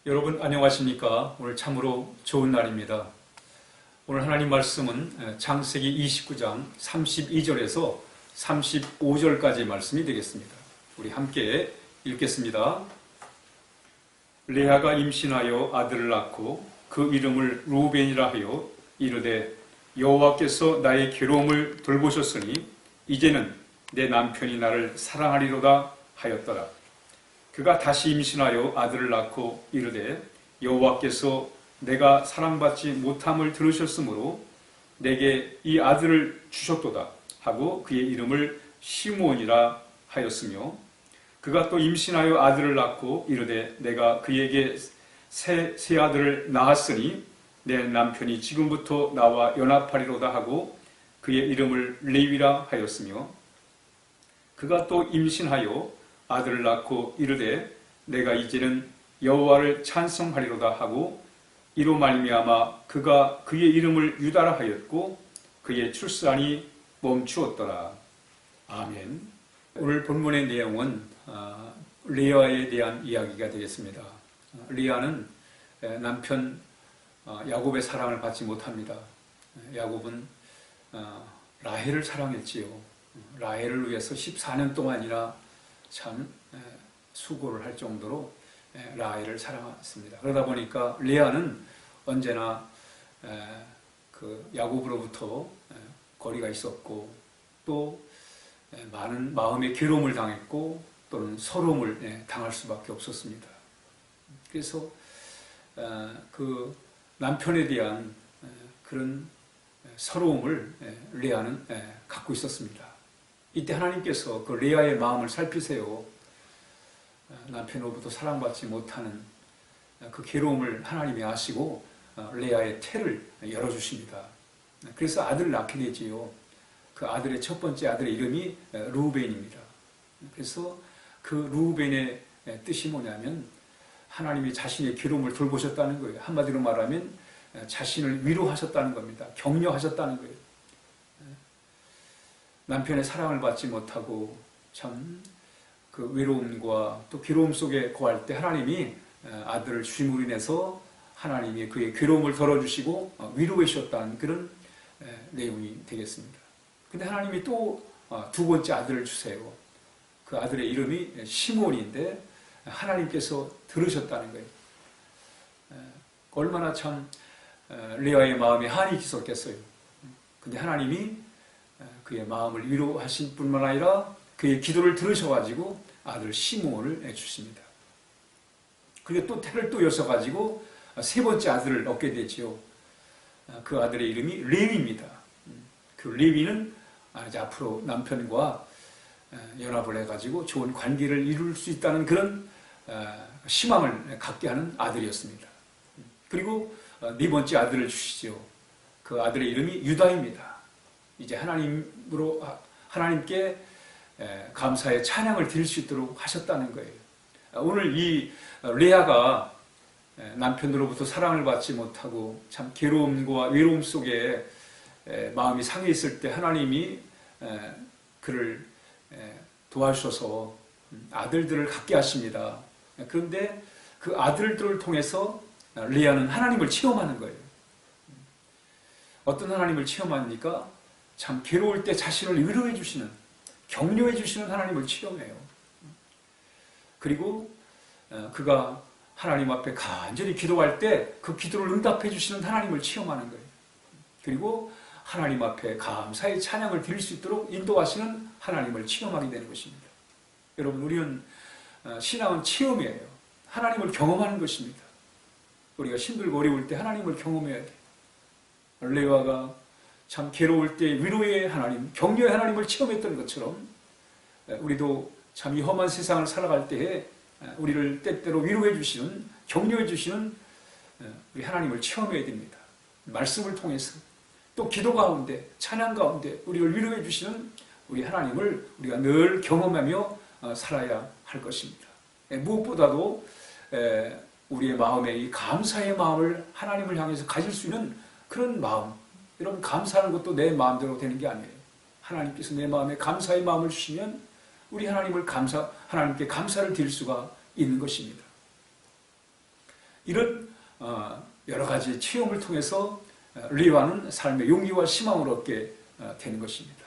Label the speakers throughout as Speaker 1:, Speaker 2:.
Speaker 1: 여러분 안녕하십니까? 오늘 참으로 좋은 날입니다. 오늘 하나님 말씀은 창세기 29장 32절에서 35절까지 말씀이 되겠습니다. 우리 함께 읽겠습니다. 레아가 임신하여 아들을 낳고 그 이름을 루벤이라 하여 이르되 여호와께서 나의 괴로움을 돌보셨으니 이제는 내 남편이 나를 사랑하리로다 하였더라. 그가 다시 임신하여 아들을 낳고 이르되 여호와께서 내가 사랑받지 못함을 들으셨으므로 내게 이 아들을 주셨도다 하고 그의 이름을 시므온이라 하였으며 그가 또 임신하여 아들을 낳고 이르되 내가 그에게 새 아들을 낳았으니 내 남편이 지금부터 나와 연합하리로다 하고 그의 이름을 레위라 하였으며 그가 또 임신하여 아들을 낳고 이르되 내가 이제는 여호와를 찬송하리로다 하고 이로 말미암아 그가 그의 이름을 유다라 하였고 그의 출산이 멈추었더라. 아멘. 오늘 본문의 내용은 레아에 대한 이야기가 되겠습니다. 레아는 남편 야곱의 사랑을 받지 못합니다. 야곱은 라헬을 사랑했지요. 라헬을 위해서 14년 동안이나 참 수고를 할 정도로 라헬을 사랑했습니다. 그러다 보니까 레아는 언제나 그 야곱으로부터 거리가 있었고 또 많은 마음의 괴로움을 당했고 또는 서러움을 당할 수밖에 없었습니다. 그래서 그 남편에 대한 그런 서러움을 레아는 갖고 있었습니다. 이때 하나님께서 그 레아의 마음을 살피세요. 남편으로부터 사랑받지 못하는 그 괴로움을 하나님이 아시고 레아의 태를 열어주십니다. 그래서 아들을 낳게 되지요. 그 아들의 첫 번째 아들의 이름이 루벤입니다. 그래서 그 루벤의 뜻이 뭐냐면 하나님이 자신의 괴로움을 돌보셨다는 거예요. 한마디로 말하면 자신을 위로하셨다는 겁니다. 격려하셨다는 거예요. 남편의 사랑을 받지 못하고 참 그 외로움과 또 괴로움 속에 거할 때 하나님이 아들을 주심으로 인해서 하나님이 그의 괴로움을 덜어주시고 위로해 주셨다는 그런 내용이 되겠습니다. 근데 하나님이 또 두 번째 아들을 주세요. 그 아들의 이름이 시므온인데 하나님께서 들으셨다는 거예요. 얼마나 참 레아의 마음에 한이 있었겠어요. 근데 하나님이 그의 마음을 위로하신 뿐만 아니라 그의 기도를 들으셔가지고 아들 시므온을 주십니다. 그리고 또 태를 또 여셔가지고 세 번째 아들을 얻게 되지요. 그 아들의 이름이 레위입니다. 그 레위는 이제 앞으로 남편과 연합을 해가지고 좋은 관계를 이룰 수 있다는 그런 희망을 갖게 하는 아들이었습니다. 그리고 네 번째 아들을 주시죠. 그 아들의 이름이 유다입니다. 이제 하나님께 감사의 찬양을 드릴 수 있도록 하셨다는 거예요. 오늘 이 레아가 남편으로부터 사랑을 받지 못하고 참 괴로움과 외로움 속에 마음이 상해 있을 때 하나님이 그를 도와주셔서 아들들을 갖게 하십니다. 그런데 그 아들들을 통해서 레아는 하나님을 체험하는 거예요. 어떤 하나님을 체험합니까? 참 괴로울 때 자신을 위로해 주시는, 격려해 주시는 하나님을 체험해요. 그리고 그가 하나님 앞에 간절히 기도할 때 그 기도를 응답해 주시는 하나님을 체험하는 거예요. 그리고 하나님 앞에 감사의 찬양을 드릴 수 있도록 인도하시는 하나님을 체험하게 되는 것입니다. 여러분, 우리는 신앙은 체험이에요. 하나님을 경험하는 것입니다. 우리가 힘들고 어려울 때 하나님을 경험해야 돼요. 레아가 참 괴로울 때 위로의 하나님, 격려의 하나님을 체험했던 것처럼 우리도 참 이 험한 세상을 살아갈 때에 우리를 때때로 위로해 주시는, 격려해 주시는 우리 하나님을 체험해야 됩니다. 말씀을 통해서 또 기도 가운데, 찬양 가운데 우리를 위로해 주시는 우리 하나님을 우리가 늘 경험하며 살아야 할 것입니다. 무엇보다도 우리의 마음에 이 감사의 마음을 하나님을 향해서 가질 수 있는 그런 마음, 여러분, 감사하는 것도 내 마음대로 되는 게 아니에요. 하나님께서 내 마음에 감사의 마음을 주시면 우리 하나님께 감사를 드릴 수가 있는 것입니다. 이런 여러 가지 체험을 통해서 레아는 삶의 용기와 희망을 얻게 되는 것입니다.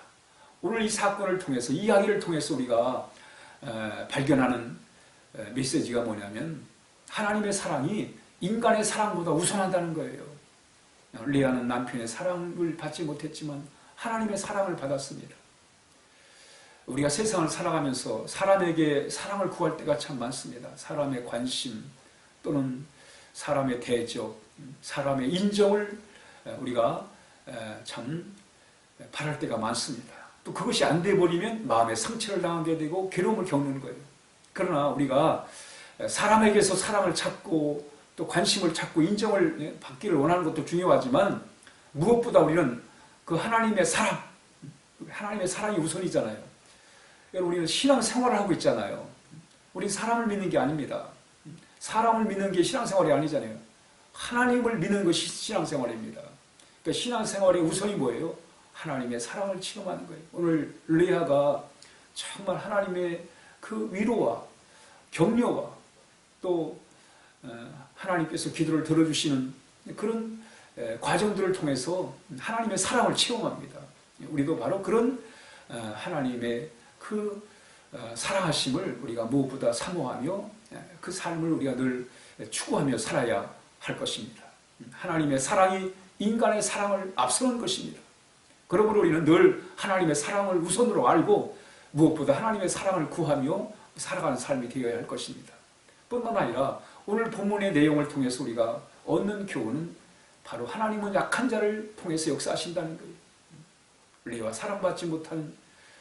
Speaker 1: 오늘 이 사건을 통해서, 이 이야기를 통해서 우리가 발견하는 메시지가 뭐냐면 하나님의 사랑이 인간의 사랑보다 우선한다는 거예요. 레아는 남편의 사랑을 받지 못했지만 하나님의 사랑을 받았습니다. 우리가 세상을 살아가면서 사람에게 사랑을 구할 때가 참 많습니다. 사람의 관심 또는 사람의 대접, 사람의 인정을 우리가 참 바랄 때가 많습니다. 또 그것이 안 돼버리면 마음의 상처를 당하게 되고 괴로움을 겪는 거예요. 그러나 우리가 사람에게서 사랑을 찾고 또 관심을 찾고 인정을 받기를 원하는 것도 중요하지만 무엇보다 우리는 그 하나님의 사랑이 우선이잖아요. 여러분, 우리는 신앙생활을 하고 있잖아요. 우리는 사람을 믿는 게 아닙니다. 사람을 믿는 게 신앙생활이 아니잖아요. 하나님을 믿는 것이 신앙생활입니다. 그러니까 신앙생활의 우선이 뭐예요? 하나님의 사랑을 체험하는 거예요. 오늘 레아가 정말 하나님의 그 위로와 격려와 또 하나님께서 기도를 들어주시는 그런 과정들을 통해서 하나님의 사랑을 체험합니다. 우리도 바로 그런 하나님의 그 사랑하심을 우리가 무엇보다 사모하며 그 삶을 우리가 늘 추구하며 살아야 할 것입니다. 하나님의 사랑이 인간의 사랑을 앞서는 것입니다. 그러므로 우리는 늘 하나님의 사랑을 우선으로 알고 무엇보다 하나님의 사랑을 구하며 살아가는 삶이 되어야 할 것입니다. 뿐만 아니라 오늘 본문의 내용을 통해서 우리가 얻는 교훈은 바로 하나님은 약한 자를 통해서 역사하신다는 거예요. 레아, 사랑받지 못한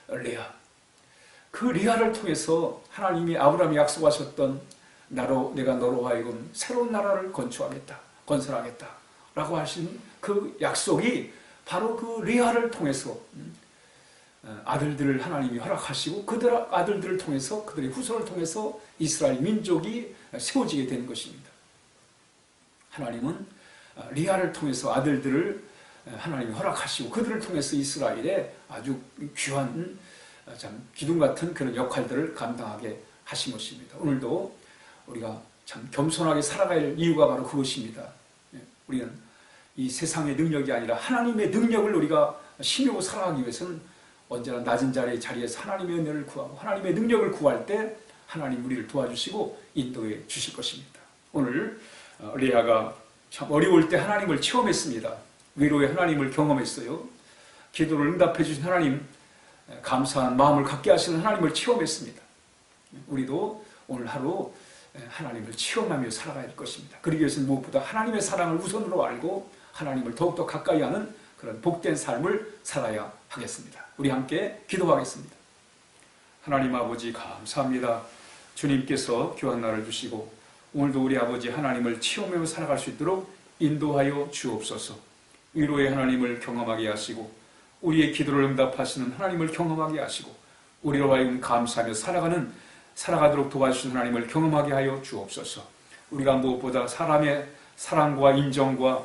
Speaker 1: 레아, 그 레아를 통해서 하나님이 아브라함이 약속하셨던 내가 너로 하여금 새로운 나라를 건설하겠다 라고 하신 그 약속이 바로 그 레아를 통해서 아들들을 하나님이 허락하시고 그들 아들들을 통해서, 그들의 후손을 통해서 이스라엘 민족이 세워지게 되는 것입니다. 하나님은 레아를 통해서 아들들을 하나님이 허락하시고 그들을 통해서 이스라엘에 아주 귀한 참 기둥 같은 그런 역할들을 감당하게 하신 것입니다. 오늘도 우리가 참 겸손하게 살아갈 이유가 바로 그것입니다. 우리는 이 세상의 능력이 아니라 하나님의 능력을 우리가 힘입고 살아가기 위해서는 언제나 낮은 자리에서 하나님의 은혜를 구하고 하나님의 능력을 구할 때 하나님 우리를 도와주시고 인도해 주실 것입니다. 오늘 레아가 참 어려울 때 하나님을 체험했습니다. 위로의 하나님을 경험했어요. 기도를 응답해 주신 하나님, 감사한 마음을 갖게 하시는 하나님을 체험했습니다. 우리도 오늘 하루 하나님을 체험하며 살아가야 할 것입니다. 그러기 위해서는 무엇보다 하나님의 사랑을 우선으로 알고 하나님을 더욱더 가까이 하는 그런 복된 삶을 살아야 하겠습니다. 우리 함께 기도하겠습니다. 하나님 아버지, 감사합니다. 주님께서 귀한 날을 주시고 오늘도 우리 아버지 하나님을 체험하며 살아갈 수 있도록 인도하여 주옵소서. 위로의 하나님을 경험하게 하시고 우리의 기도를 응답하시는 하나님을 경험하게 하시고 우리로 하여금 감사하며 살아가도록 도와주시는 하나님을 경험하게 하여 주옵소서. 우리가 무엇보다 사람의 사랑과 인정과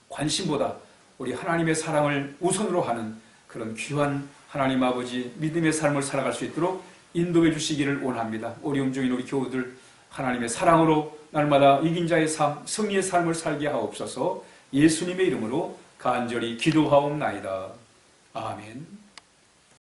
Speaker 1: 관심보다 우리 하나님의 사랑을 우선으로 하는 그런 귀한 하나님 아버지 믿음의 삶을 살아갈 수 있도록 인도해 주시기를 원합니다. 어려움 중인 우리 교우들 하나님의 사랑으로 날마다 이긴 자의 삶, 승리의 삶을 살게 하옵소서. 예수님의 이름으로 간절히 기도하옵나이다. 아멘.